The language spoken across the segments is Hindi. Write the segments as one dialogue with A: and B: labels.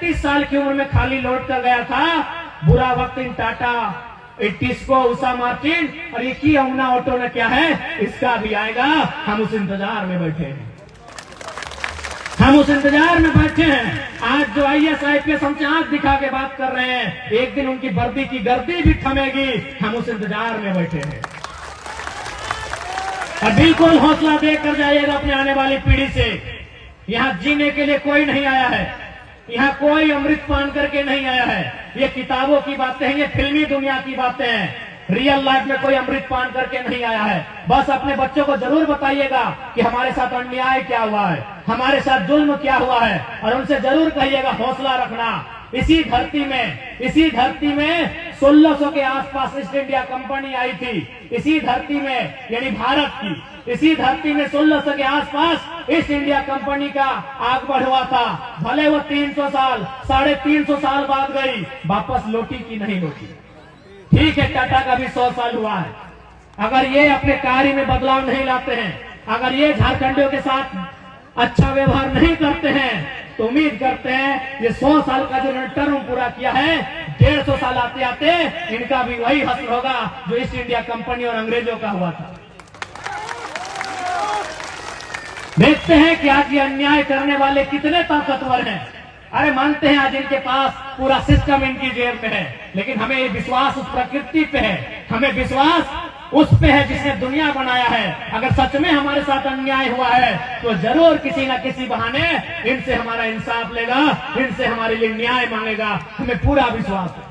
A: 31 साल की उम्र में खाली लौट कर गया था। बुरा वक्त इन टाटा, टिस्को, उषा मार्टिन और ये की यमुना ऑटो ने क्या है, इसका भी आएगा। हम उस इंतजार में बैठे हैं, हम उस इंतजार में बैठे हैं। आज जो IAS IPS हमसे आंख दिखा के बात कर रहे हैं, एक दिन उनकी वर्दी की गर्दी भी थमेगी। हम उस इंतजार में बैठे हैं। और बिल्कुल हौसला देकर जाइएगा अपने आने वाली पीढ़ी से। यहाँ जीने के लिए कोई नहीं आया है, यहाँ कोई अमृत पान करके नहीं आया है। ये किताबों की बातें हैं, ये फिल्मी दुनिया की बातें हैं। रियल लाइफ में कोई अमृत पान करके नहीं आया है। बस अपने बच्चों को जरूर बताइएगा कि हमारे साथ अन्याय क्या हुआ है, हमारे साथ जुल्म क्या हुआ है, और उनसे जरूर कहिएगा हौसला रखना। इसी धरती में 1600 के आसपास ईस्ट इंडिया कंपनी आई थी। इसी धरती में, यानी भारत की इसी धरती में 1600 के आसपास ईस्ट इंडिया कंपनी का आगमन हुआ था। भले वो 300 साल 350 साल बाद गई, वापस लौटी की नहीं लौटी। ठीक है, टाटा का भी 100 साल हुआ है। अगर ये अपने कार्य में बदलाव नहीं लाते हैं, अगर ये झारखंडियों के साथ अच्छा व्यवहार नहीं करते हैं, तो उम्मीद करते हैं ये 100 साल का जो टर्म पूरा किया है, 150 साल आते आते इनका भी वही हश्र होगा जो ईस्ट इंडिया कंपनी और अंग्रेजों का हुआ था। देखते हैं कि आज ये अन्याय करने वाले कितने ताकतवर हैं। अरे मानते हैं आज इनके पास पूरा सिस्टम इनकी जेब में है, लेकिन हमें विश्वास उस प्रकृति पे है, हमें विश्वास उस पे है जिसने दुनिया बनाया है। अगर सच में हमारे साथ अन्याय हुआ है तो जरूर किसी न किसी बहाने इनसे हमारा इंसाफ लेगा, इनसे हमारे लिए न्याय मांगेगा, हमें पूरा विश्वास है।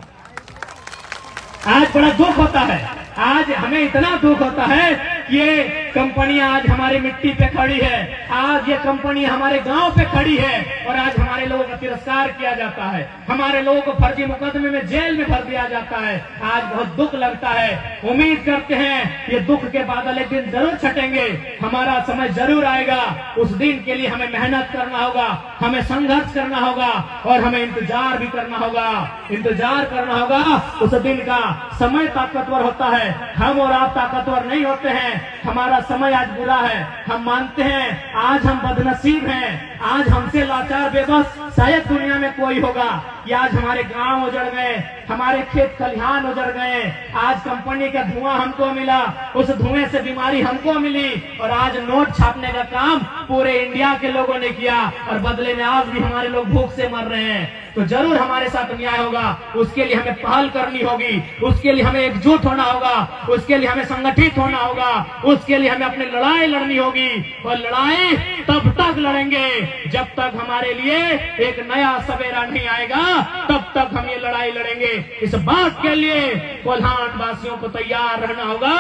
A: आज बड़ा दुख होता है, आज हमें इतना दुख होता है कि ये कंपनियां आज हमारी मिट्टी पे खड़ी है, आज ये कंपनी हमारे गांव पे खड़ी है, और आज हमारे लोगों का तिरस्कार किया जाता है, हमारे लोगों को फर्जी मुकदमे में जेल में भर दिया जाता है। आज बहुत दुख लगता है। उम्मीद करते हैं ये दुख के बादल एक दिन जरूर छटेंगे, हमारा समय जरूर आएगा। उस दिन के लिए हमें मेहनत करना होगा, हमें संघर्ष करना होगा, और हमें इंतजार भी करना होगा, इंतजार करना होगा उस दिन का। समय ताकतवर होता है, हम और आप ताकतवर नहीं होते हैं। हमारा समय आज बुरा है, हम मानते हैं। आज हम बदनसीब हैं, आज हमसे लाचार बेबस शायद दुनिया में कोई होगा कि आज हमारे गांव उजड़ गए, हमारे खेत खलिहान उजड़ गए, आज कंपनी का धुआं हमको मिला, उस धुएं से बीमारी हमको मिली, और आज नोट छापने का काम पूरे इंडिया के लोगों ने किया, और बदले में आज भी हमारे लोग भूख से मर रहे हैं। तो जरूर हमारे साथ न्याय होगा, उसके लिए हमें पहल करनी होगी, उसके लिए हमें एकजुट होना होगा, उसके लिए हमें संगठित होना होगा, उसके लिए हमें अपनी लड़ाई लड़नी होगी। और लड़ाई तब तक लड़ेंगे जब तक हमारे लिए एक नया सवेरा नहीं आएगा, तब तक हम ये लड़ाई लड़ेंगे। इस बात के लिए कोल्हान वासियों को तैयार रहना होगा।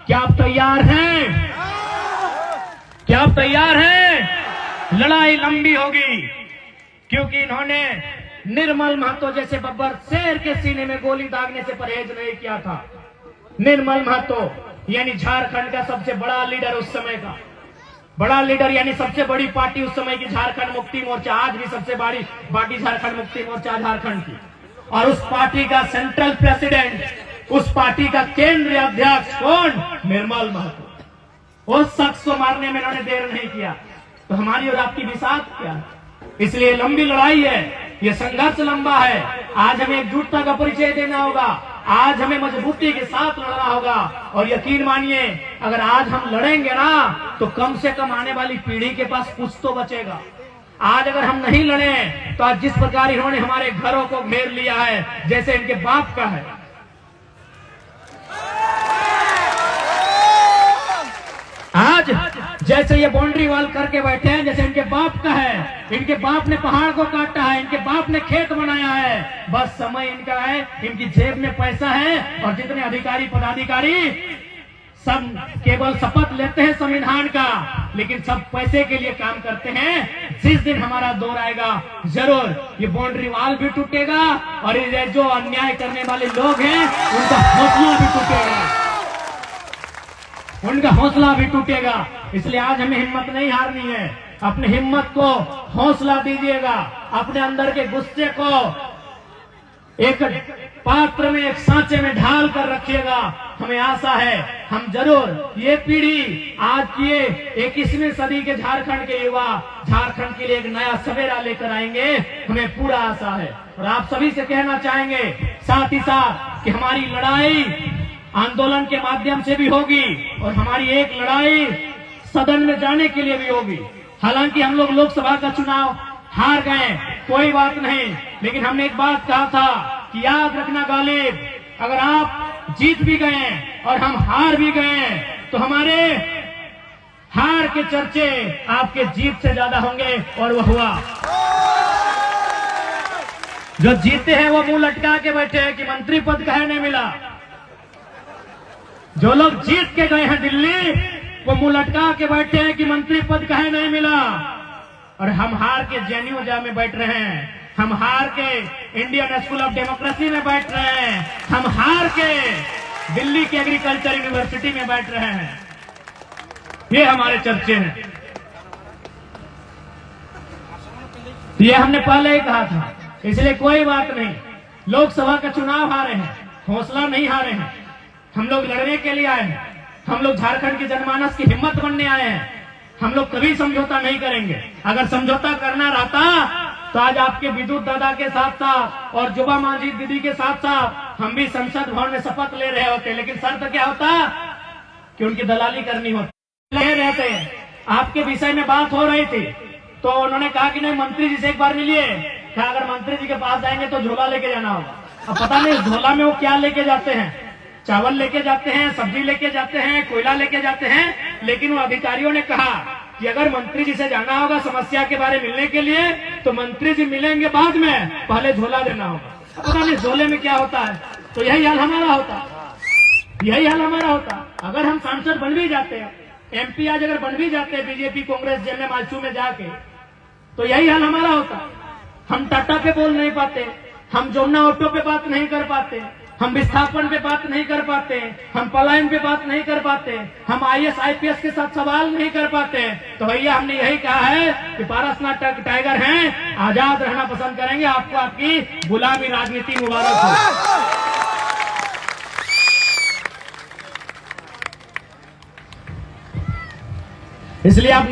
A: क्या आप तैयार हैं? क्या आप तैयार हैं? लड़ाई लंबी होगी, क्योंकि इन्होंने निर्मल महतो जैसे बब्बर शेर के सीने में गोली दागने से परहेज नहीं किया था। निर्मल महतो यानी झारखंड का सबसे बड़ा लीडर, उस समय का बड़ा लीडर, यानी सबसे बड़ी पार्टी उस समय की झारखंड मुक्ति मोर्चा, आज भी सबसे बड़ी पार्टी झारखंड मुक्ति मोर्चा झारखंड की। और उस पार्टी का सेंट्रल प्रेसिडेंट, उस पार्टी का केंद्रीय अध्यक्ष कौन? निर्मल महतो। उस शख्स को मारने में इन्होंने देर नहीं किया। तो हमारी और आपकी भी साथ क्या है? इसलिए लंबी लड़ाई है, ये संघर्ष लंबा है। आज हमें एकजुटता का परिचय देना होगा, आज हमें मजबूती के साथ लड़ना होगा। और यकीन मानिए, अगर आज हम लड़ेंगे ना, तो कम से कम आने वाली पीढ़ी के पास कुछ तो बचेगा। आज अगर हम नहीं लड़े तो आज जिस प्रकार इन्होंने हमारे घरों को घेर लिया है, जैसे इनके बाप का है, आज जैसे ये बाउंड्री वॉल करके बैठे हैं, जैसे इनके बाप का है, इनके बाप ने पहाड़ को काटा है, इनके बाप ने खेत बनाया है, बस समय इनका है, इनकी जेब में पैसा है, और जितने अधिकारी पदाधिकारी सब केवल शपथ लेते हैं संविधान का, लेकिन सब पैसे के लिए काम करते हैं। जिस दिन हमारा दौर आएगा, जरूर ये बाउंड्री वॉल भी टूटेगा, और ये जो अन्याय करने वाले लोग हैं उनका हौसला भी टूटेगा, उनका हौसला भी टूटेगा। इसलिए आज हमें हिम्मत नहीं हारनी है। अपनी हिम्मत को हौसला दीजिएगा, अपने अंदर के गुस्से को एक पात्र में, एक सांचे में ढाल कर रखिएगा। हमें आशा है हम जरूर ये पीढ़ी, आज की 21वीं सदी के झारखंड के युवा झारखंड के लिए एक नया सवेरा लेकर आएंगे, हमें पूरा आशा है। और आप सभी से कहना चाहेंगे साथ ही साथ कि हमारी लड़ाई आंदोलन के माध्यम से भी होगी और हमारी एक लड़ाई सदन में जाने के लिए भी होगी। हालांकि हम लोग लोकसभा का चुनाव हार गए, कोई बात नहीं, लेकिन हमने एक बात कहा था कि याद रखना गालिब, अगर आप जीत भी गए और हम हार भी गए तो हमारे हार के चर्चे आपके जीत से ज्यादा होंगे। और वो हुआ। जो जीते हैं वो मुंह लटका के बैठे हैं कि मंत्री पद काहे नहीं मिला। जो लोग जीत के गए हैं दिल्ली, वो मुंह लटका के बैठे हैं कि मंत्री पद काहे नहीं मिला। और हम हार के जेएनयू जा में बैठ रहे हैं, हम हार के इंडियन स्कूल ऑफ डेमोक्रेसी में बैठ रहे हैं, हम हार के दिल्ली की एग्रीकल्चर यूनिवर्सिटी में बैठ रहे हैं। ये हमारे चर्चे हैं। ये हमने पहले ही कहा था, इसलिए कोई बात नहीं। लोकसभा का चुनाव हारे हैं, हौसला नहीं हारे हैं। हम लोग लड़ने के लिए आए हैं, हम लोग झारखंड की जनमानस की हिम्मत बनने आए हैं। हम लोग कभी समझौता नहीं करेंगे। अगर समझौता करना रहता तो आज आपके विद्युत दादा के साथ साथ और जुबा मांझी दीदी के साथ साथ हम भी संसद भवन में शपथ ले रहे होते, लेकिन शर्त क्या होता कि उनकी दलाली करनी होती। ले रहते आपके विषय में बात हो रही थी तो उन्होंने कहा कि नहीं मंत्री जी से एक बार मिलिए। क्या अगर मंत्री जी के पास जाएंगे तो झोला लेके जाना होगा। अब पता नहीं झोला में वो क्या लेके जाते हैं, चावल लेके जाते हैं, सब्जी लेके जाते हैं, कोयला लेके जाते हैं। लेकिन वो अधिकारियों ने कहा कि अगर मंत्री जी से जाना होगा समस्या के बारे में मिलने के लिए तो मंत्री जी मिलेंगे बाद में, पहले झोला देना होगा। पता नहीं झोले में क्या होता है। तो यही हाल हमारा होता, यही हाल हमारा होता। अगर हम सांसद बन भी जाते हैं, एमपी आज अगर बन भी जाते हैं बीजेपी कांग्रेस जेल में मालचू में जाके, तो यही हाल हमारा होता। हम टाटा पे बोल नहीं पाते, हम जमुना ऑटो पे बात नहीं कर पाते, हम विस्थापन पे बात नहीं कर पाते, हम पलायन पे बात नहीं कर पाते, हम आईएएस आईपीएस के साथ सवाल नहीं कर पाते। तो भैया हमने यही कहा है कि पारसनाथ टाइगर हैं, आजाद रहना पसंद करेंगे। आपको आपकी गुलामी राजनीति मुबारक हो। इसलिए आप